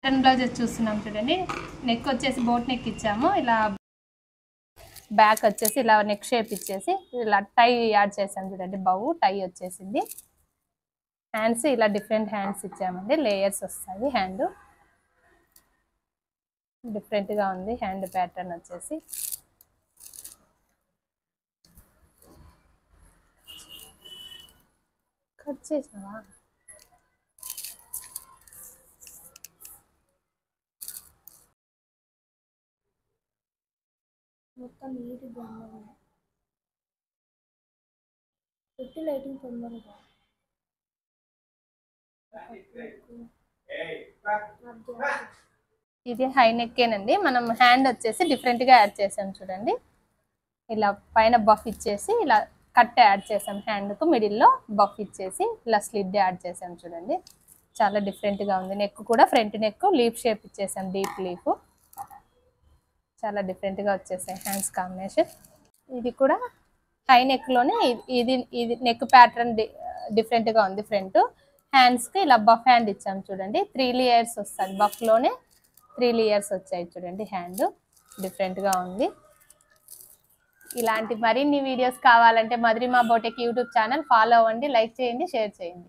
Blouse చూస్తున్నాం చూడండి. Neck వచ్చేసి బోట్ నెక్ ఇచ్చాము. ఇలా బ్యాక్ వచ్చేసి ఇలా నెక్ షేప్ ఇచ్చేసి ఇలా టై యాడ్ చేసాం చూడండి. బౌ టై వచ్చేసింది. హ్యాండ్స్ ఇలా డిఫరెంట్ హ్యాండ్స్ ఇచ్చామండి. లేయర్స్ వస్తాయి. హ్యాండ్ డిఫరెంట్గా ఉంది. హ్యాండ్ ప్యాటర్న్ వచ్చేసి కట్ చేసావా? మొత్తం నీటి బొమ్మలు పెట్టి లైటింగ్ తొందరగా ఇది హై నెక్కేనండి. మనం హ్యాండ్ వచ్చేసి డిఫరెంట్గా యాడ్ చేసాం చూడండి. ఇలా పైన బఫ్ ఇచ్చేసి ఇలా కట్ యాడ్ చేసాం. హ్యాండ్కు మిడిల్లో బఫ్ ఇచ్చేసి ఇలా స్లిడ్ యాడ్ చేసాం చూడండి. చాలా డిఫరెంట్గా ఉంది. నెక్ కూడా ఫ్రంట్ నెక్ లీఫ్ షేప్ ఇచ్చేసాం. డీప్ లీఫ్ చాలా డిఫరెంట్గా వచ్చేసాయి హ్యాండ్స్ కాంబినేషన్. ఇది కూడా హై నెక్లోనే ఇది నెక్ ప్యాటర్న్ డిఫరెంట్గా ఉంది. ఫ్రంట్ హ్యాండ్స్కి ఇలా బఫ్ హ్యాండ్ ఇచ్చాం చూడండి. 3 లేయర్స్ వస్తుంది. బఫ్లోనే 3 లేయర్స్ వచ్చాయి చూడండి. హ్యాండ్ డిఫరెంట్గా ఉంది. ఇలాంటి మరిన్ని వీడియోస్ కావాలంటే మధురిమ బొటిక్ యూట్యూబ్ ఛానల్ ఫాలో అవ్వండి, లైక్ చేయండి, షేర్ చేయండి.